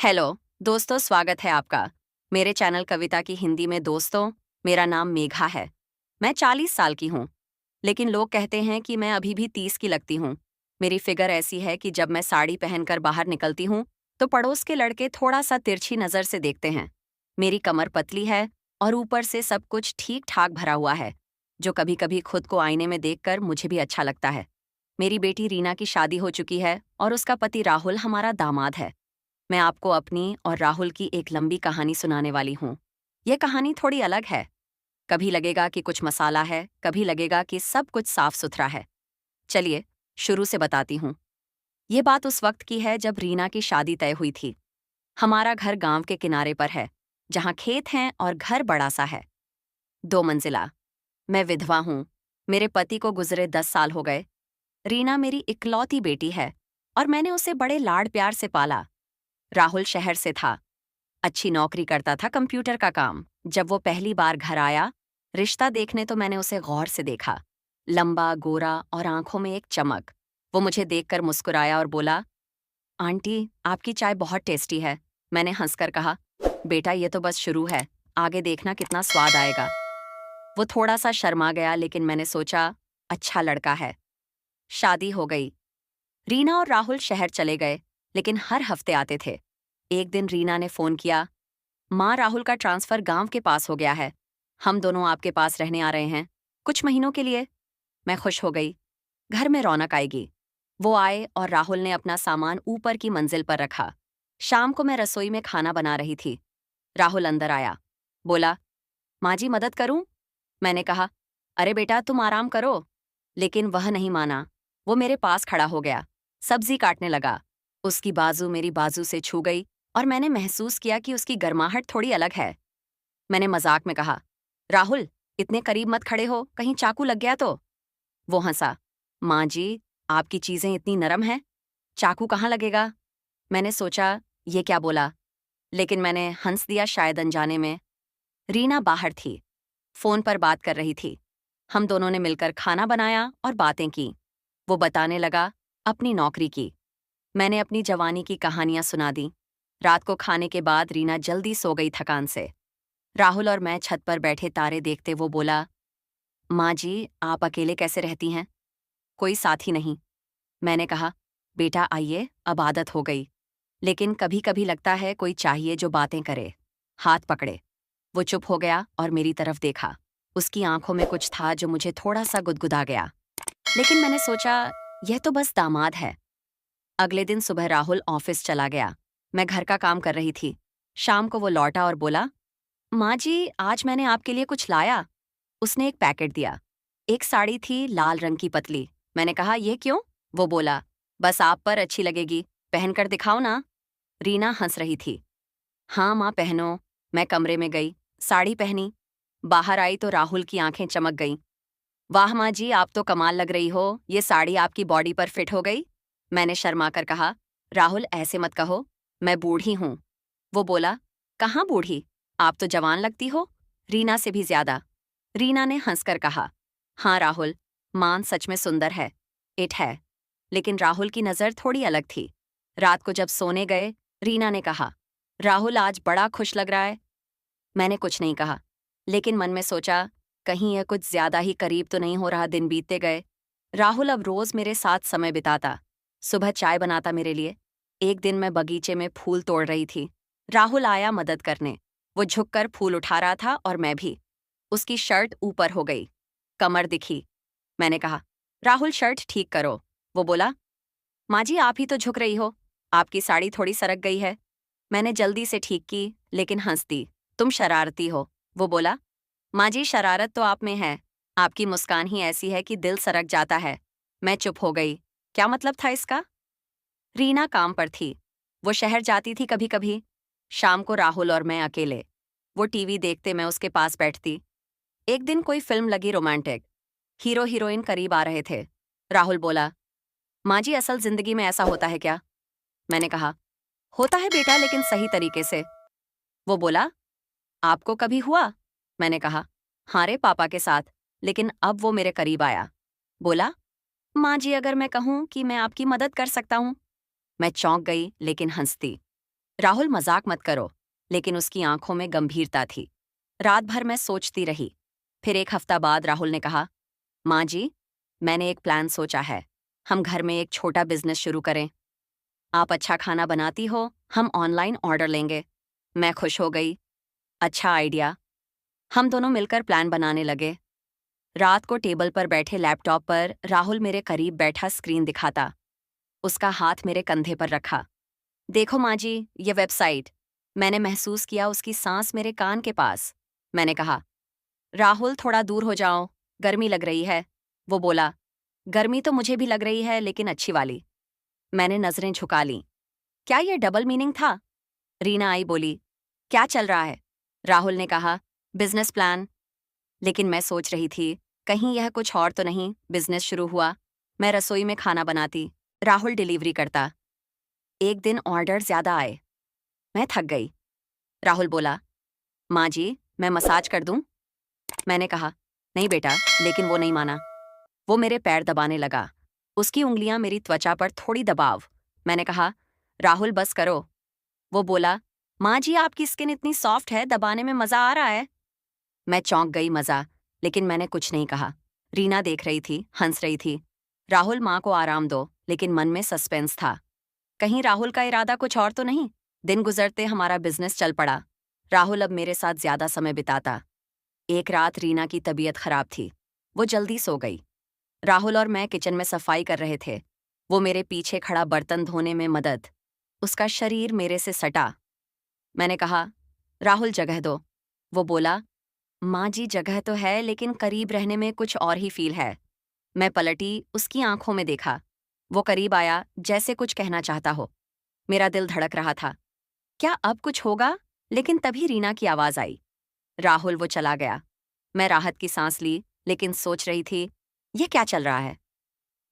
Hello दोस्तों, स्वागत है आपका मेरे चैनल कविता की हिंदी में। दोस्तों, मेरा नाम मेघा है। मैं 40 साल की हूँ, लेकिन लोग कहते हैं कि मैं अभी भी 30 की लगती हूँ। मेरी फिगर ऐसी है कि जब मैं साड़ी पहनकर बाहर निकलती हूँ तो पड़ोस के लड़के थोड़ा सा तिरछी नज़र से देखते हैं। मेरी कमर पतली है और ऊपर से सब कुछ ठीक ठाक भरा हुआ है, जो कभी कभी खुद को आईने में देखकर मुझे भी अच्छा लगता है। मेरी बेटी रीना की शादी हो चुकी है और उसका पति राहुल हमारा दामाद है। मैं आपको अपनी और राहुल की एक लंबी कहानी सुनाने वाली हूँ। यह कहानी थोड़ी अलग है। कभी लगेगा कि कुछ मसाला है, कभी लगेगा कि सब कुछ साफ सुथरा है। चलिए शुरू से बताती हूँ। ये बात उस वक्त की है जब रीना की शादी तय हुई थी। हमारा घर गांव के किनारे पर है, जहाँ खेत हैं और घर बड़ा सा है, 2 मंजिला। मैं विधवा हूँ। मेरे पति को गुजरे 10 साल हो गए। रीना मेरी इकलौती बेटी है और मैंने उसे बड़े लाड प्यार से पाला। राहुल शहर से था, अच्छी नौकरी करता था, कंप्यूटर का काम। जब वो पहली बार घर आया, रिश्ता देखने तो मैंने उसे गौर से देखा। लंबा, गोरा और आंखों में एक चमक। वो मुझे देखकर मुस्कुराया और बोला, आंटी, आपकी चाय बहुत टेस्टी है। मैंने हंसकर कहा, बेटा ये तो बस शुरू है, आगे देखना कितना स्वाद आएगा। वो थोड़ा सा शर्मा गया, लेकिन मैंने सोचा, अच्छा लड़का है। शादी हो गई। रीना और राहुल शहर चले गए, लेकिन हर हफ्ते आते थे। एक दिन रीना ने फोन किया, माँ, राहुल का ट्रांसफर गांव के पास हो गया है। हम दोनों आपके पास रहने आ रहे हैं, कुछ महीनों के लिए। मैं खुश हो गई। घर में रौनक आएगी। वो आए और राहुल ने अपना सामान ऊपर की मंजिल पर रखा। शाम को मैं रसोई में खाना बना रही थी। राहुल अंदर आया, बोला, माँ जी मदद करूं? मैंने कहा, अरे बेटा तुम आराम करो। लेकिन वह नहीं माना। वो मेरे पास खड़ा हो गया, सब्जी काटने लगा। उसकी बाजू मेरी बाजू से छू गई और मैंने महसूस किया कि उसकी गर्माहट थोड़ी अलग है। मैंने मजाक में कहा, राहुल, इतने करीब मत खड़े हो, कहीं चाकू लग गया तो। वो हंसा, माँ जी, आपकी चीजें इतनी नरम हैं, चाकू कहाँ लगेगा। मैंने सोचा, ये क्या बोला, लेकिन मैंने हंस दिया, शायद अनजाने में। रीना बाहर थी, फोन पर बात कर रही थी। हम दोनों ने मिलकर खाना बनाया और बातें की। वो बताने लगा अपनी नौकरी की। मैंने अपनी जवानी की कहानियां सुना दी। रात को खाने के बाद रीना जल्दी सो गई थकान से। राहुल और मैं छत पर बैठे तारे देखते, वो बोला, माँ जी, आप अकेले कैसे रहती हैं? कोई साथी नहीं। मैंने कहा, बेटा आइए, अब आदत हो गई। लेकिन कभी कभी लगता है कोई चाहिए जो बातें करे, हाथ पकड़े। वो चुप हो गया और मेरी तरफ देखा। उसकी आंखों में कुछ था जो मुझे थोड़ा सा गुदगुदा गया। लेकिन मैंने सोचा, यह तो बस दामाद है। अगले दिन सुबह राहुल ऑफिस चला गया। मैं घर का काम कर रही थी। शाम को वो लौटा और बोला, माँ जी, आज मैंने आपके लिए कुछ लाया। उसने एक पैकेट दिया। एक साड़ी थी, लाल रंग की, पतली। मैंने कहा, ये क्यों? वो बोला, बस आप पर अच्छी लगेगी, पहनकर दिखाओ ना। रीना हंस रही थी। हाँ माँ, पहनो। मैं कमरे में गई, साड़ी पहनी। बाहर आई तो राहुल की आंखें चमक गईं। वाह माँ जी, आप तो कमाल लग रही हो, ये साड़ी आपकी बॉडी पर फिट हो गई। मैंने शर्मा कर कहा, राहुल ऐसे मत कहो, मैं बूढ़ी हूँ। वो बोला, कहाँ बूढ़ी, आप तो जवान लगती हो, रीना से भी ज्यादा। रीना ने हंसकर कहा, हाँ राहुल, मान सच में सुंदर है, इट है। लेकिन राहुल की नज़र थोड़ी अलग थी। रात को जब सोने गए, रीना ने कहा, राहुल आज बड़ा खुश लग रहा है। मैंने कुछ नहीं कहा, लेकिन मन में सोचा, कहीं यह कुछ ज्यादा ही करीब तो नहीं हो रहा। दिन बीतते गए। राहुल अब रोज मेरे साथ समय बिताता, सुबह चाय बनाता मेरे लिए। एक दिन मैं बगीचे में फूल तोड़ रही थी। राहुल आया मदद करने। वो झुककर फूल उठा रहा था और मैं भी। उसकी शर्ट ऊपर हो गई, कमर दिखी। मैंने कहा, राहुल शर्ट ठीक करो। वो बोला, माँ जी आप ही तो झुक रही हो, आपकी साड़ी थोड़ी सरक गई है। मैंने जल्दी से ठीक की, लेकिन हंस दी। तुम शरारती हो। वो बोला, माँ जी शरारत तो आप में है, आपकी मुस्कान ही ऐसी है कि दिल सरक जाता है। मैं चुप हो गई। क्या मतलब था इसका? रीना काम पर थी। वो शहर जाती थी कभी कभी। शाम को राहुल और मैं अकेले। वो टीवी देखते, मैं उसके पास बैठती। एक दिन कोई फिल्म लगी रोमांटिक। हीरो हीरोइन करीब आ रहे थे। राहुल बोला, माँ जी असल जिंदगी में ऐसा होता है क्या? मैंने कहा, होता है बेटा, लेकिन सही तरीके से। वो बोला, आपको कभी हुआ? मैंने कहा, हाँ रे, पापा के साथ। लेकिन अब वो मेरे करीब आया। बोला, माँ जी अगर मैं कहूँ कि मैं आपकी मदद कर सकता हूँ। मैं चौंक गई, लेकिन हंसती। राहुल मजाक मत करो, लेकिन उसकी आंखों में गंभीरता थी। रात भर मैं सोचती रही। फिर एक हफ्ता बाद राहुल ने कहा, माँ जी, मैंने एक प्लान सोचा है। हम घर में एक छोटा बिजनेस शुरू करें। आप अच्छा खाना बनाती हो, हम ऑनलाइन ऑर्डर लेंगे। मैं खुश हो गई। अच्छा आइडिया। हम दोनों मिलकर प्लान बनाने लगे। रात को टेबल पर बैठे लैपटॉप पर राहुल मेरे करीब बैठा स्क्रीन दिखाता। उसका हाथ मेरे कंधे पर रखा। देखो माँ जी, ये वेबसाइट। मैंने महसूस किया उसकी सांस मेरे कान के पास। मैंने कहा, राहुल थोड़ा दूर हो जाओ, गर्मी लग रही है। वो बोला, गर्मी तो मुझे भी लग रही है, लेकिन अच्छी वाली। मैंने नजरें झुका लीं। क्या ये डबल मीनिंग था? रीना आई बोली, क्या चल रहा है? राहुल ने कहा, बिजनेस प्लान। लेकिन मैं सोच रही थी, कहीं यह कुछ और तो नहीं। बिजनेस शुरू हुआ। मैं रसोई में खाना बनाती, राहुल डिलीवरी करता। एक दिन ऑर्डर ज्यादा आए। मैं थक गई। राहुल बोला, माँ जी, मैं मसाज कर दूं? मैंने कहा, नहीं बेटा, लेकिन वो नहीं माना। वो मेरे पैर दबाने लगा। उसकी उंगलियां मेरी त्वचा पर थोड़ी दबाव। मैंने कहा, राहुल बस करो। वो बोला, माँ जी, आपकी स्किन इतनी सॉफ्ट है, दबाने में मजा आ रहा है। मैं चौंक गई। मजा? लेकिन मैंने कुछ नहीं कहा। रीना देख रही थी, हंस रही थी। राहुल, माँ को आराम दो, लेकिन मन में सस्पेंस था। कहीं राहुल का इरादा कुछ और तो नहीं? दिन गुजरते हमारा बिजनेस चल पड़ा। राहुल अब मेरे साथ ज्यादा समय बिताता। एक रात रीना की तबीयत खराब थी। वो जल्दी सो गई। राहुल और मैं किचन में सफाई कर रहे थे। वो मेरे पीछे खड़ा बर्तन धोने में मदद। उसका शरीर मेरे से सटा। मैंने कहा, राहुल जगह दो। वो बोला, माँ जी जगह तो है, लेकिन करीब रहने में कुछ और ही फील है। मैं पलटी, उसकी आंखों में देखा। वो करीब आया, जैसे कुछ कहना चाहता हो। मेरा दिल धड़क रहा था। क्या अब कुछ होगा? लेकिन तभी रीना की आवाज आई, राहुल। वो चला गया। मैं राहत की सांस ली, लेकिन सोच रही थी, यह क्या चल रहा है?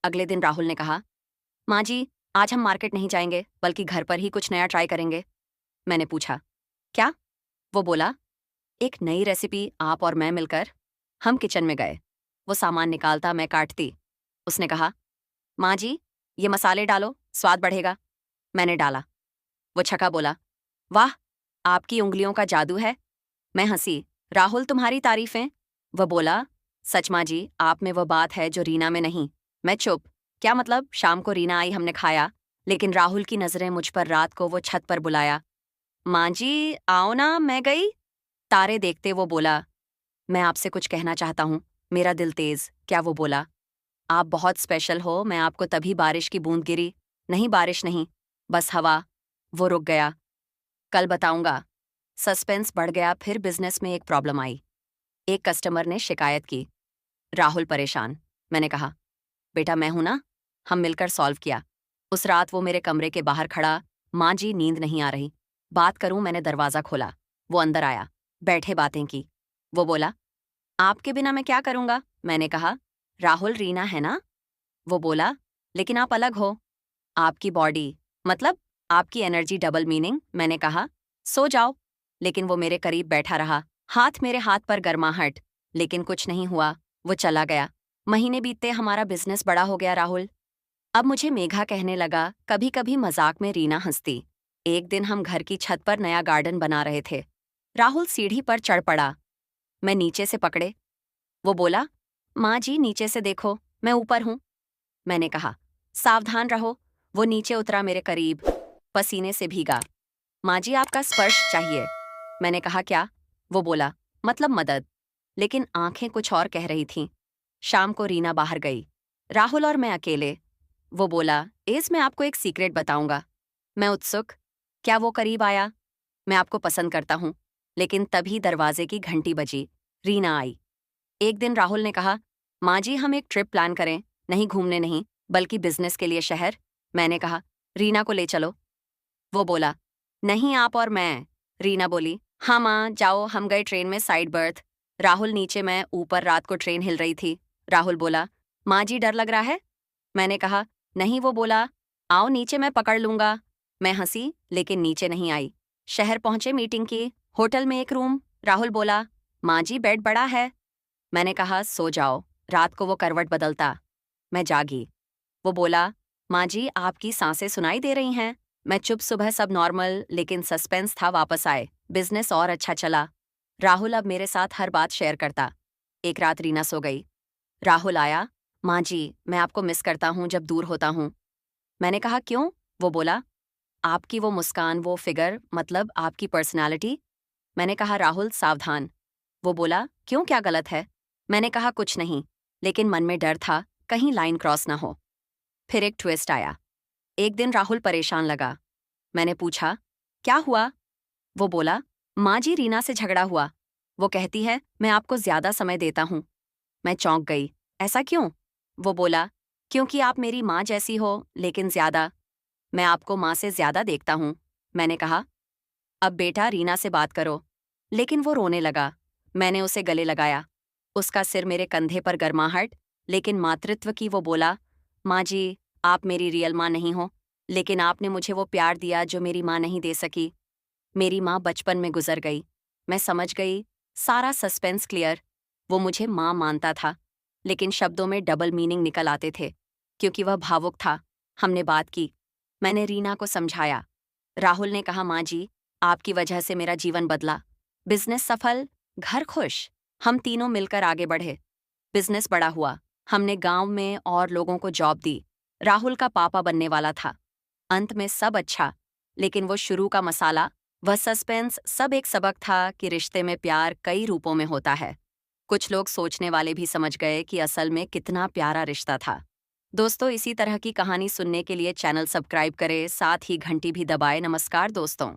अगले दिन राहुल ने कहा, माँ जी, आज हम मार्केट नहीं जाएंगे, बल्कि घर पर ही कुछ नया ट्राई करेंगे। मैंने पूछा, क्या? वो बोला, एक नई रेसिपी, आप और मैं मिलकर। हम किचन में गए। वो सामान निकालता, मैं काटती। उसने कहा, माँ जी, ये मसाले डालो, स्वाद बढ़ेगा। मैंने डाला। वो छका बोला, वाह, आपकी उंगलियों का जादू है। मैं हंसी। राहुल, तुम्हारी तारीफें। वह बोला, सच माँ जी, आप में वो बात है जो रीना में नहीं। मैं चुप। क्या मतलब? शाम को रीना आई, हमने खाया। लेकिन राहुल की नजरें मुझ पर। रात को वो छत पर बुलाया, माँ जी आओ ना, मैं गई। तारे देखते वो बोला, मैं आपसे कुछ कहना चाहता हूँ। मेरा दिल तेज। क्या? वो बोला, आप बहुत स्पेशल हो। मैं आपको। तभी बारिश की बूंद गिरी। नहीं, बारिश नहीं, बस हवा। वो रुक गया। कल बताऊंगा। सस्पेंस बढ़ गया। फिर बिजनेस में एक प्रॉब्लम आई। एक कस्टमर ने शिकायत की। राहुल परेशान। मैंने कहा, बेटा मैं हूं ना। हम मिलकर सॉल्व किया। उस रात वो मेरे कमरे के बाहर खड़ा, माँ जी नींद नहीं आ रही, बात करूं। मैंने दरवाजा खोला। वो अंदर आया। बैठे बातें की। वो बोला, आपके बिना मैं क्या करूंगा? मैंने कहा, राहुल, रीना है ना। वो बोला, लेकिन आप अलग हो। आपकी बॉडी, मतलब आपकी एनर्जी डबल मीनिंग। मैंने कहा, सो जाओ। लेकिन वो मेरे करीब बैठा रहा, हाथ मेरे हाथ पर गर्माहट। लेकिन कुछ नहीं हुआ। वो चला गया। महीने बीतते हमारा बिजनेस बड़ा हो गया राहुल। अब मुझे मेघा कहने लगा, कभी कभी मजाक में रीना हंसती। एक दिन हम घर की छत पर नया गार्डन बना रहे थे। राहुल सीढ़ी पर चढ़ पड़ा। मैं नीचे से पकड़े। वो बोला, माँ जी नीचे से देखो, मैं ऊपर हूं। मैंने कहा, सावधान रहो। वो नीचे उतरा, मेरे करीब, पसीने से भीगा। माँ जी आपका स्पर्श चाहिए। मैंने कहा, क्या? वो बोला, मतलब मदद। लेकिन आंखें कुछ और कह रही थीं। शाम को रीना बाहर गई। राहुल और मैं अकेले। वो बोला, एस मैं आपको एक सीक्रेट बताऊंगा। मैं उत्सुक। क्या? वो करीब आया। मैं आपको पसंद करता हूं। लेकिन तभी दरवाजे की घंटी बजी। रीना आई। एक दिन राहुल ने कहा, माँ जी हम एक ट्रिप प्लान करें। नहीं, घूमने नहीं, बल्कि बिजनेस के लिए शहर। मैंने कहा, रीना को ले चलो। वो बोला, नहीं, आप और मैं। रीना बोली, हाँ माँ जाओ। हम गए ट्रेन में, साइड बर्थ। राहुल नीचे, मैं ऊपर। रात को ट्रेन हिल रही थी। राहुल बोला, माँ जी डर लग रहा है। मैंने कहा, नहीं। वो बोला, आओ नीचे, मैं पकड़ लूंगा। मैं हंसी, लेकिन नीचे नहीं आई। शहर पहुंचे, मीटिंग की। होटल में एक रूम। राहुल बोला, माँ जी बेड बड़ा है। मैंने कहा, सो जाओ। रात को वो करवट बदलता। मैं जागी। वो बोला, माँ जी आपकी सांसें सुनाई दे रही हैं। मैं चुप, सुबह सब नॉर्मल, लेकिन सस्पेंस था वापस आए। बिजनेस और अच्छा चला। राहुल अब मेरे साथ हर बात शेयर करता। एक रात रीना सो गई। राहुल आया। माँ जी, मैं आपको मिस करता हूँ जब दूर होता हूँ। मैंने कहा क्यों? वो बोला, आपकी वो मुस्कान, वो फिगर, मतलब आपकी पर्सनालिटी। मैंने कहा राहुल सावधान। वो बोला, क्यों, क्या गलत है? मैंने कहा कुछ नहीं, लेकिन मन में डर था कहीं लाइन क्रॉस ना हो। फिर एक ट्विस्ट आया। एक दिन राहुल परेशान लगा। मैंने पूछा, क्या हुआ? वो बोला, माँ जी, रीना से झगड़ा हुआ। वो कहती है मैं आपको ज्यादा समय देता हूँ। मैं चौंक गई। ऐसा क्यों? वो बोला, क्योंकि आप मेरी माँ जैसी हो, लेकिन ज्यादा। मैं आपको माँ से ज्यादा देखता हूँ। मैंने कहा, अब बेटा रीना से बात करो। लेकिन वो रोने लगा। मैंने उसे गले लगाया। उसका सिर मेरे कंधे पर, गर्माहट, लेकिन मातृत्व की। वो बोला, माँ जी, आप मेरी रियल माँ नहीं हो, लेकिन आपने मुझे वो प्यार दिया जो मेरी माँ नहीं दे सकी। मेरी माँ बचपन में गुजर गई। मैं समझ गई, सारा सस्पेंस क्लियर। वो मुझे माँ मानता था, लेकिन शब्दों में डबल मीनिंग निकल आते थे, क्योंकि वह भावुक था। हमने बात की। मैंने रीना को समझाया। राहुल ने कहा, माँ जी, आपकी वजह से मेरा जीवन बदला। बिजनेस सफल, घर खुश। हम तीनों मिलकर आगे बढ़े। बिजनेस बड़ा हुआ। हमने गांव में और लोगों को जॉब दी। राहुल का पापा बनने वाला था। अंत में सब अच्छा, लेकिन वो शुरू का मसाला, वह सस्पेंस, सब एक सबक था कि रिश्ते में प्यार कई रूपों में होता है। कुछ लोग सोचने वाले भी समझ गए कि असल में कितना प्यारा रिश्ता था। दोस्तों, इसी तरह की कहानी सुनने के लिए चैनल सब्सक्राइब करें, साथ ही घंटी भी दबाएं। नमस्कार दोस्तों।